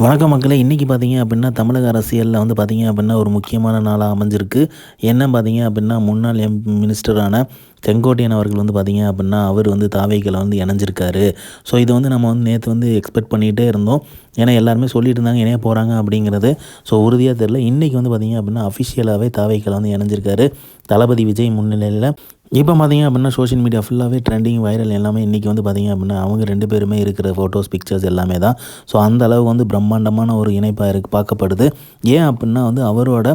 வணக்கம் மக்களே! இன்றைக்கி பார்த்தீங்க அப்படின்னா, தமிழக அரசியல்ல வந்து பார்த்தீங்க அப்படின்னா, ஒரு முக்கியமான நாளா அமைஞ்சிருக்கு. என்ன பார்த்தீங்க அப்படின்னா, முன்னாள் மினிஸ்டரான செங்கோட்டையன் அவர்கள் வந்து பார்த்தீங்க அப்படின்னா, அவர் வந்து தாவேக்கால வந்து இணைஞ்சிருக்காரு. ஸோ இது வந்து நம்ம வந்து நேத்து வந்து எக்ஸ்பெக்ட் பண்ணிகிட்டே இருந்தோம். ஏன்னா எல்லாருமே சொல்லிட்டு இருந்தாங்க இணைய போகிறாங்க அப்படிங்கிறது. ஸோ உறுதியா தெரியல. இன்றைக்கி வந்து பார்த்தீங்க அப்படின்னா, அஃபிஷியலாவே தாவேக்கால வந்து இணைஞ்சிருக்காரு. தளபதி விஜய் முன்னிலையில. இப்போ பார்த்தீங்க அப்படின்னா, சோஷியல் மீடியா ஃபுல்லாவே ட்ரெண்டிங், வைரல் எல்லாமே இன்றைக்கி வந்து பார்த்தீங்க அப்படின்னா, அவங்க 2 பேருமே இருக்கிற ஃபோட்டோஸ், பிக்சர்ஸ் எல்லாமே தான். ஸோ அந்த அளவு வந்து பிரம்மாண்டமான ஒரு இணைப்பா பார்க்கப்படுது. ஏன் அப்படின்னா வந்து அவரோட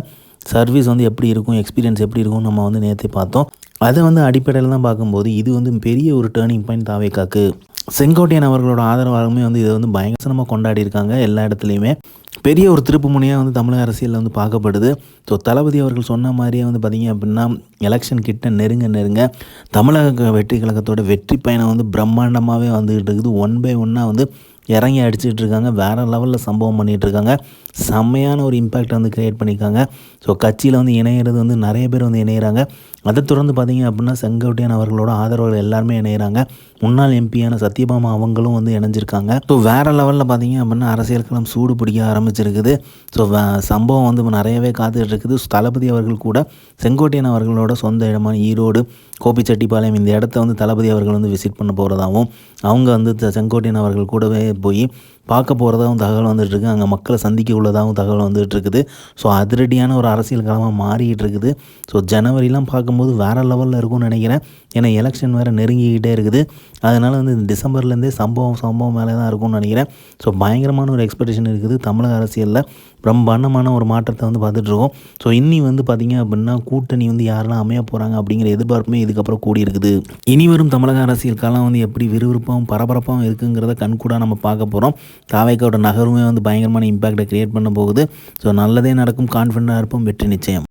சர்வீஸ் வந்து எப்படி இருக்கும், எக்ஸ்பீரியன்ஸ் எப்படி இருக்கும்னு நம்ம வந்து நேத்தே பார்த்தோம். அது வந்து அடிப்படையில தான் பார்க்கும்போது, இது வந்து பெரிய ஒரு டர்னிங் பாயிண்ட் தாவேக்காக்கு. செங்கோட்டையன் அவர்களோட ஆதரவாளருமே வந்து இதை வந்து பயங்கரமா கொண்டாடியிருக்காங்க எல்லா இடத்துலையுமே. பெரிய ஒரு திருப்பு முனையாக வந்து தமிழக அரசியலில் வந்து பார்க்கப்படுது. ஸோ தளபதி அவர்கள் சொன்ன மாதிரியே வந்து பார்த்திங்க அப்படின்னா, எலெக்ஷன் கிட்ட நெருங்க நெருங்க தமிழக வெற்றி கழகத்தோட வெற்றி பயணம் வந்து பிரம்மாண்டமாகவே வந்துகிட்டு இருக்குது. ஒன் பை ஒன்னாக வந்து இறங்கி அடிச்சுட்டு இருக்காங்க. வேறு லெவலில் சம்பவம் பண்ணிகிட்டு இருக்காங்க. செம்மையான ஒரு இம்பேக்ட் வந்து க்ரியேட் பண்ணியிருக்காங்க. ஸோ கட்சியில் வந்து இணையிறது வந்து நிறைய பேர் வந்து இணையிறாங்க. அதை தொடர்ந்து பார்த்திங்க அப்படின்னா, செங்கோட்டையன் அவர்களோட ஆதரவாளர்கள் எல்லாருமே இணையிறாங்க. முன்னாள் எம்பியான சத்யபாமா அவங்களும் வந்து இணைஞ்சிருக்காங்க. ஸோ வேறு லெவலில் பார்த்திங்க அப்படின்னா, அரசியல் களம் சூடு பிடிக்க ஆரம்பிச்சிருக்குது. ஸோ சம்பவம் வந்து நிறையவே காத்துட்டு இருக்குது. தளபதி அவர்கள் கூட செங்கோட்டையன் அவர்களோட சொந்த இடமான ஈரோடு, கோபிச்செட்டிப்பாளையம் இந்த இடத்த வந்து தளபதி அவர்கள் வந்து விசிட் பண்ண போகிறதாகவும், அவங்க வந்து செங்கோட்டையன் அவர்கள் கூடவே போய் பார்க்க போகிறதாகவும் தகவல் வந்துட்டுருக்கு. அங்கே மக்களை சந்திக்க உள்ளதாகவும் தகவல் வந்துட்டுருக்குது. ஸோ அதிரடியான ஒரு அரசியல் களமாக மாறிக்கிட்டு இருக்குது. ஸோ ஜனவரிலாம் பார்க்கும்போது வேறு லெவலில் இருக்கும்னு நினைக்கிறேன். ஏன்னா எலெக்ஷன் வேறு நெருங்கிக்கிட்டே இருக்குது. அதனால் வந்து டிசம்பர்லேருந்தே சம்பவம் மேலே தான் இருக்கும்னு நினைக்கிறேன். ஸோ பயங்கரமான ஒரு எக்ஸ்பெக்டேஷன் இருக்குது. தமிழக அரசியலில் பிரம்மாண்டமான ஒரு மாற்றத்தை வந்து பார்த்துட்ருக்கோம். ஸோ இன்னி வந்து பார்த்திங்க அப்படின்னா, கூட்டணி வந்து யாரெல்லாம் அமைய போகிறாங்க அப்படிங்கிற எதிர்பார்ப்புமே இதுக்கப்புறம் கூடி இருக்குது. இனி வரும் தமிழக அரசியல் காலம் வந்து எப்படி விறுவிறுப்பாகவும் பரபரப்பாகவும் இருக்குங்கிறத கண்கூடாக நம்ம பார்க்க போகிறோம். தாவேக்காவோட நகருமே வந்து பயங்கரமான இம்பேக்டை க்ரியேட் பண்ண போகுது. ஸோ நல்லதே நடக்கும், கான்ஃபிடண்ட்டாக இருப்போம், வெற்றி நிச்சயம்.